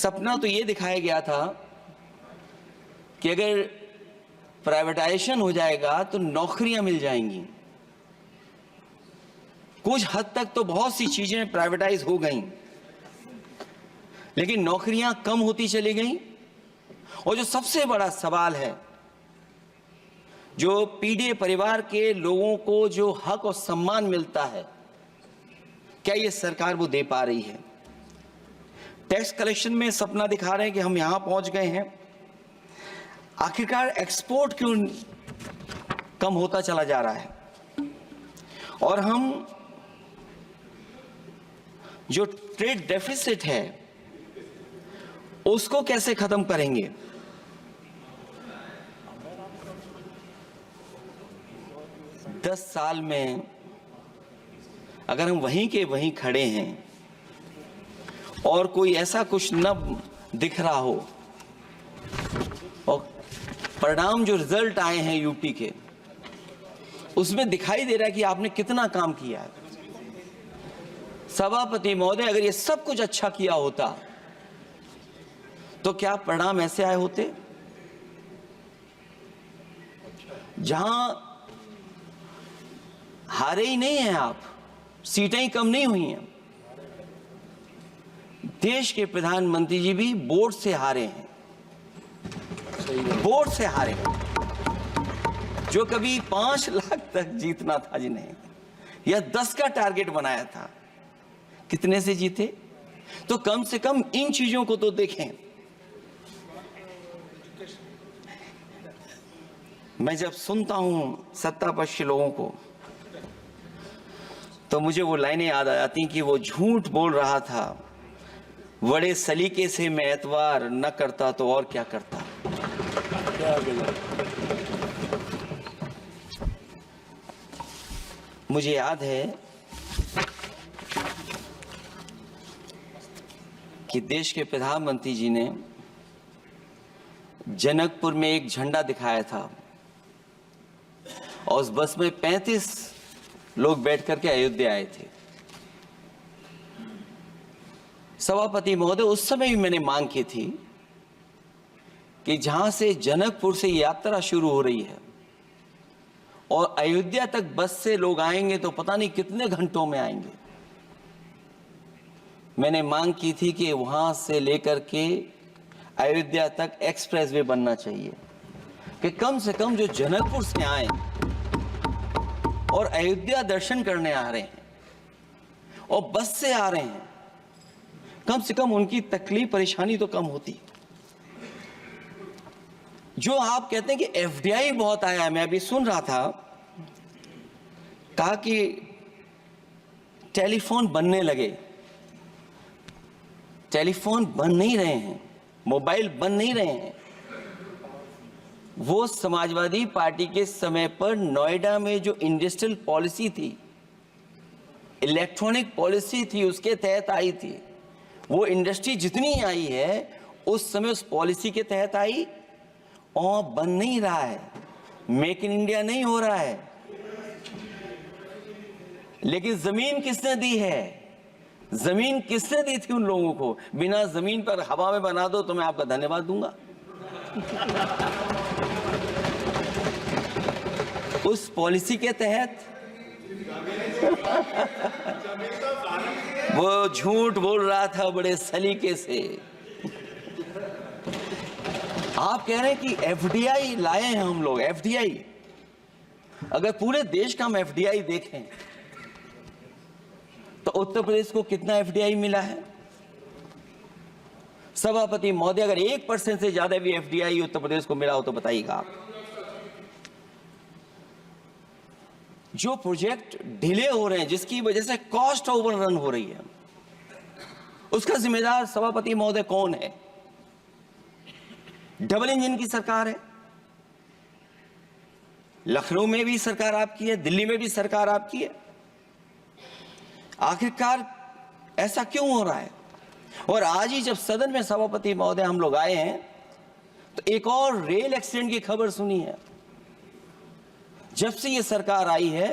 सपना तो ये दिखाया गया था कि अगर प्राइवेटाइजेशन हो जाएगा तो नौकरियां मिल जाएंगी। कुछ हद तक तो बहुत सी चीजें प्राइवेटाइज हो गई, लेकिन नौकरियां कम होती चली गई। और जो सबसे बड़ा सवाल है, जो पीड़ित परिवार के लोगों को जो हक और सम्मान मिलता है, क्या ये सरकार वो दे पा रही है? टैक्स कलेक्शन में सपना दिखा रहे हैं कि हम यहां पहुंच गए हैं। आखिरकार एक्सपोर्ट क्यों कम होता चला जा रहा है? और हम जो ट्रेड डेफिसिट है उसको कैसे खत्म करेंगे? दस साल में अगर हम वहीं के वहीं खड़े हैं और कोई ऐसा कुछ न दिख रहा हो और परिणाम जो रिजल्ट आए हैं यूपी के, उसमें दिखाई दे रहा है कि आपने कितना काम किया है। सभापति महोदय, अगर ये सब कुछ अच्छा किया होता तो क्या परिणाम ऐसे आए होते? जहां हारे ही नहीं हैं आप, सीटें ही कम नहीं हुई हैं। देश के प्रधानमंत्री जी भी वोट से हारे हैं, वोट से हारे हैं। जो कभी 5 लाख तक जीतना था जिन्हें, या 10 का टारगेट बनाया था, कितने से जीते? तो कम से कम इन चीजों को तो देखें। मैं जब सुनता हूं सत्तापक्ष लोगों को तो मुझे वो लाइनें याद आ जाती कि वो झूठ बोल रहा था, बड़े सलीके से मैं एतवार न करता तो और क्या करता। मुझे याद है कि देश के प्रधानमंत्री जी ने जनकपुर में एक झंडा दिखाया था और उस बस में 35 लोग बैठ करके अयोध्या आए थे। सभापति महोदय, उस समय भी मैंने मांग की थी कि जहां से जनकपुर से यात्रा शुरू हो रही है और अयोध्या तक बस से लोग आएंगे तो पता नहीं कितने घंटों में आएंगे। मैंने मांग की थी कि वहां से लेकर के अयोध्या तक एक्सप्रेसवे बनना चाहिए, कि कम से कम जो जनकपुर से आए और अयोध्या दर्शन करने आ रहे हैं और बस से आ रहे हैं, कम से कम उनकी तकलीफ परेशानी तो कम होती। जो आप कहते हैं कि एफडीआई बहुत आया है, मैं अभी सुन रहा था, कहा कि टेलीफोन बनने लगे। टेलीफोन बन नहीं रहे हैं, मोबाइल बन नहीं रहे हैं। वो समाजवादी पार्टी के समय पर नोएडा में जो इंडस्ट्रियल पॉलिसी थी, इलेक्ट्रॉनिक पॉलिसी थी, उसके तहत आई थी। वो इंडस्ट्री जितनी आई है उस समय उस पॉलिसी के तहत आई और बन नहीं रहा है। मेक इन इंडिया नहीं हो रहा है। लेकिन जमीन किसने दी है? जमीन किसने दी थी उन लोगों को? बिना जमीन पर हवा में बना दो तो मैं आपका धन्यवाद दूंगा। उस पॉलिसी के तहत वो झूठ बोल रहा था बड़े सलीके से। आप कह रहे हैं कि एफडीआई लाए हैं हम लोग। एफडीआई, अगर पूरे देश का हम एफडीआई देखें तो उत्तर प्रदेश को कितना एफडीआई मिला है? सभापति महोदय, अगर 1% से ज्यादा भी एफडीआई उत्तर प्रदेश को मिला हो तो बताइएगा आप। जो प्रोजेक्ट डिले हो रहे हैं, जिसकी वजह से कॉस्ट ओवररन हो रही है, उसका जिम्मेदार सभापति महोदय कौन है? डबल इंजन की सरकार है। लखनऊ में भी सरकार आपकी है, दिल्ली में भी सरकार आपकी है। आखिरकार ऐसा क्यों हो रहा है? और आज ही जब सदन में सभापति महोदय हम लोग आए हैं तो एक और रेल एक्सीडेंट की खबर सुनी है। जब से ये सरकार आई है,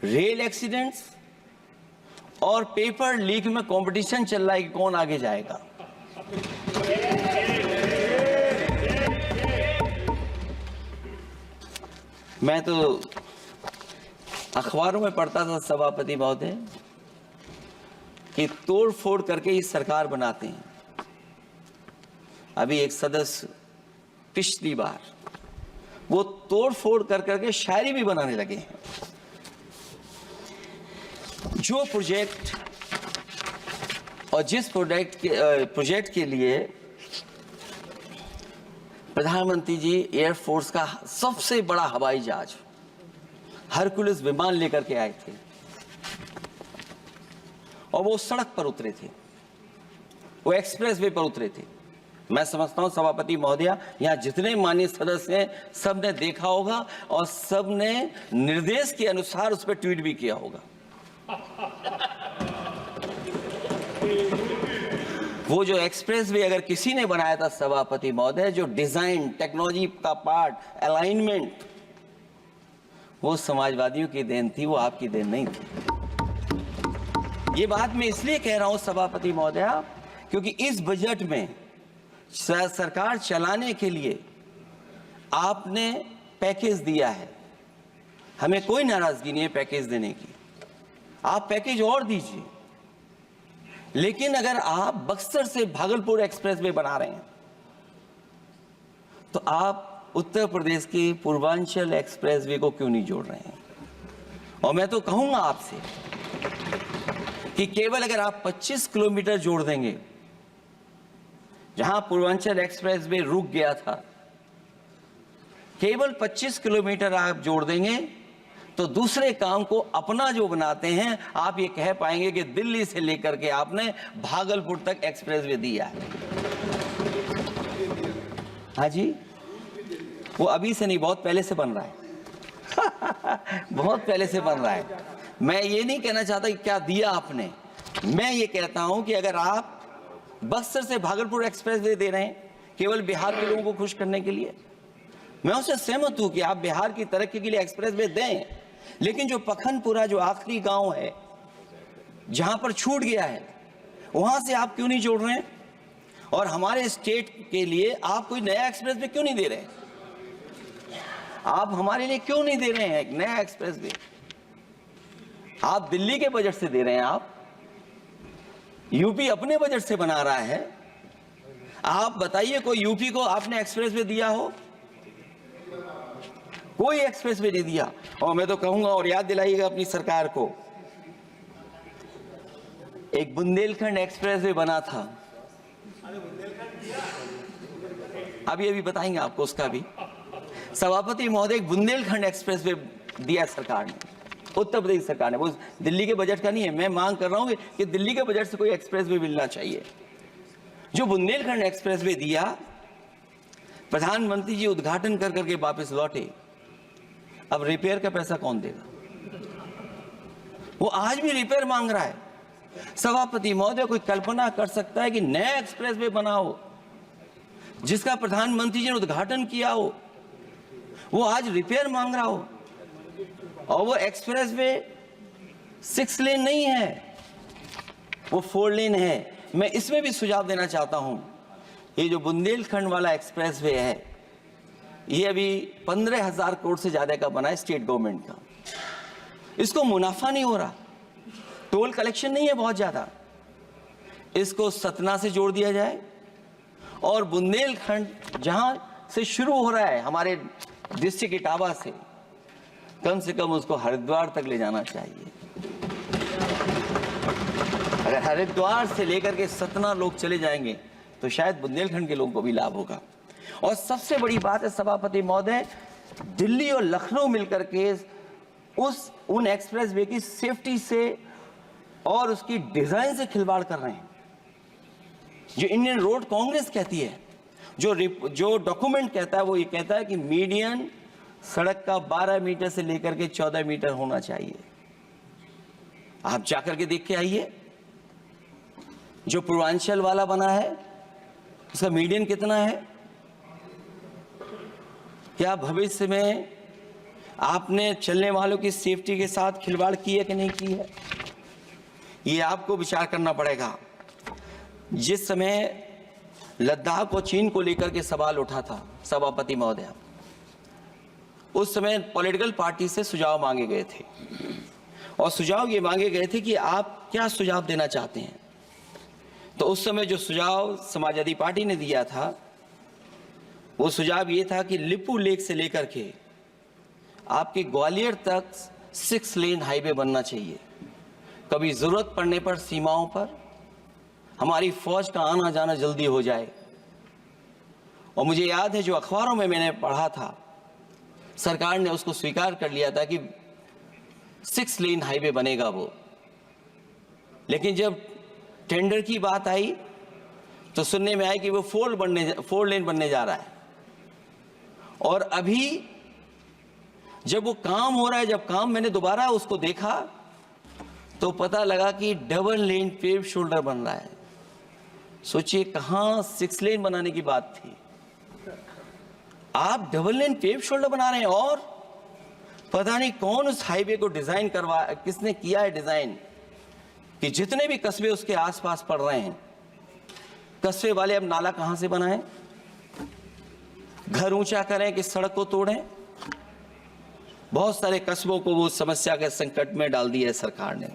रेल एक्सीडेंट्स और पेपर लीक में कंपटीशन चल रहा है कि कौन आगे जाएगा। मैं तो अखबारों में पढ़ता था सभापति महोदय कि तोड़ फोड़ करके ही सरकार बनाते हैं। अभी एक सदस्य पिछली बार वो तोड़ फोड़ कर करके शायरी भी बनाने लगे हैं। जो प्रोजेक्ट और जिस प्रोजेक्ट के लिए प्रधानमंत्री जी एयरफोर्स का सबसे बड़ा हवाई जहाज हरकुलिस विमान लेकर के आए थे और वो सड़क पर उतरे थे, वो एक्सप्रेस वे पर उतरे थे। मैं समझता हूं सभापति महोदया, यहां जितने माननीय सदस्य हैं सबने देखा होगा और सबने निर्देश के अनुसार उस पर ट्वीट भी किया होगा। वो जो एक्सप्रेस वे अगर किसी ने बनाया था सभापति महोदय, जो डिजाइन टेक्नोलॉजी का पार्ट अलाइनमेंट, वो समाजवादियों की देन थी, वो आपकी देन नहीं थी। ये बात मैं इसलिए कह रहा हूं सभापति महोदया क्योंकि इस बजट में सरकार चलाने के लिए आपने पैकेज दिया है। हमें कोई नाराजगी नहीं है पैकेज देने की, आप पैकेज और दीजिए। लेकिन अगर आप बक्सर से भागलपुर एक्सप्रेसवे बना रहे हैं तो आप उत्तर प्रदेश के पूर्वांचल एक्सप्रेसवे को क्यों नहीं जोड़ रहे हैं? और मैं तो कहूंगा आपसे कि केवल अगर आप 25 किलोमीटर जोड़ देंगे, जहां पूर्वांचल एक्सप्रेसवे रुक गया था, केवल 25 किलोमीटर आप जोड़ देंगे तो दूसरे काम को अपना जो बनाते हैं आप ये कह पाएंगे कि दिल्ली से लेकर के आपने भागलपुर तक एक्सप्रेसवे दिया है। हाँ जी, वो अभी से नहीं, बहुत पहले से बन रहा है। बहुत पहले से बन रहा है। मैं ये नहीं कहना चाहता कि क्या दिया आपने, मैं ये कहता हूं कि अगर आप बक्सर से भागलपुर एक्सप्रेसवे दे रहे हैं केवल बिहार के लोगों को खुश करने के लिए, मैं उससे सहमत हूं कि आप बिहार की तरक्की के लिए एक्सप्रेसवे दें, लेकिन जो पखनपुरा जो आखिरी गांव है जहां पर छूट गया है, वहां से आप क्यों नहीं जोड़ रहे हैं? और हमारे स्टेट के लिए आप कोई नया एक्सप्रेसवे क्यों नहीं दे रहे हैं? आप हमारे लिए क्यों नहीं दे रहे हैं एक नया एक्सप्रेसवे? आप दिल्ली के बजट से दे रहे हैं, आप यूपी अपने बजट से बना रहा है। आप बताइए कोई यूपी को आपने एक्सप्रेसवे दिया हो? कोई एक्सप्रेसवे नहीं दिया। और मैं तो कहूंगा और याद दिलाइएगा अपनी सरकार को, एक बुंदेलखंड एक्सप्रेसवे बना था, अभी बताएंगे आपको उसका भी। सभापति महोदय, एक बुंदेलखंड एक्सप्रेसवे दिया सरकार ने, उत्तर प्रदेश सरकार ने, वो दिल्ली के बजट का नहीं है। मैं मांग कर रहा हूं कि दिल्ली के बजट से कोई एक्सप्रेसवे मिलना चाहिए। जो बुंदेलखंड एक्सप्रेसवे दिया, प्रधानमंत्री जी उद्घाटन कर करके वापस लौटे, अब रिपेयर का पैसा कौन देगा? वो आज भी रिपेयर मांग रहा है। सभापति महोदय, कोई कल्पना कर सकता है कि नया एक्सप्रेसवे बना हो जिसका प्रधानमंत्री जी ने उद्घाटन किया हो, वो आज रिपेयर मांग रहा हो? और वो एक्सप्रेसवे 6 लेन नहीं है, वो 4 लेन है। मैं इसमें भी सुझाव देना चाहता हूं, ये जो बुंदेलखंड वाला एक्सप्रेसवे है, ये अभी 15,000 करोड़ से ज्यादा का बना है स्टेट गवर्नमेंट का। इसको मुनाफा नहीं हो रहा, टोल कलेक्शन नहीं है बहुत ज्यादा। इसको सतना से जोड़ दिया जाए और बुंदेलखंड जहां से शुरू हो रहा है हमारे डिस्ट्रिक्ट इटावा से कम उसको हरिद्वार तक ले जाना चाहिए। अगर हरिद्वार से लेकर के सतना लोग चले जाएंगे तो शायद बुंदेलखंड के लोगों को भी लाभ होगा। और सबसे बड़ी बात है सभापति महोदय, दिल्ली और लखनऊ मिलकर के उन एक्सप्रेसवे की सेफ्टी से और उसकी डिजाइन से खिलवाड़ कर रहे हैं। जो इंडियन रोड कांग्रेस कहती है, जो डॉक्यूमेंट कहता है, वो ये कहता है कि मीडियन सड़क का 12 मीटर से लेकर के 14 मीटर होना चाहिए। आप जाकर के देख के आइए, जो पूर्वांचल वाला बना है उसका मीडियन कितना है? क्या भविष्य में आपने चलने वालों की सेफ्टी के साथ खिलवाड़ की है कि नहीं की है? ये आपको विचार करना पड़ेगा। जिस समय लद्दाख और चीन को लेकर के सवाल उठा था सभापति महोदय, उस समय पॉलिटिकल पार्टी से सुझाव मांगे गए थे और सुझाव ये मांगे गए थे कि आप क्या सुझाव देना चाहते हैं। तो उस समय जो सुझाव समाजवादी पार्टी ने दिया था वो सुझाव ये था कि लिपू लेक से लेकर के आपके ग्वालियर तक 6 लेन हाईवे बनना चाहिए। कभी जरूरत पड़ने पर सीमाओं पर हमारी फौज का आना जाना जल्दी हो जाए। और मुझे याद है जो अखबारों में मैंने पढ़ा था, सरकार ने उसको स्वीकार कर लिया था कि 6 लेन हाईवे बनेगा वो। लेकिन जब टेंडर की बात आई तो सुनने में आया कि वो 4 लेन बनने जा रहा है। और अभी जब वो काम हो रहा है, जब काम मैंने दोबारा उसको देखा तो पता लगा कि डबल लेन पेव शोल्डर बन रहा है। सोचिए कहां 6 लेन बनाने की बात थी, आप डबल लेन पेव शोल्डर बना रहे हैं। और पता नहीं कौन उस हाईवे को डिजाइन किसने किया है डिजाइन, कि जितने भी कस्बे उसके आसपास पड़ रहे हैं, कस्बे वाले अब नाला कहां से बनाएं, घर ऊंचा करें कि सड़क को तोड़ें। बहुत सारे कस्बों को वो समस्या के संकट में डाल दिया है सरकार ने।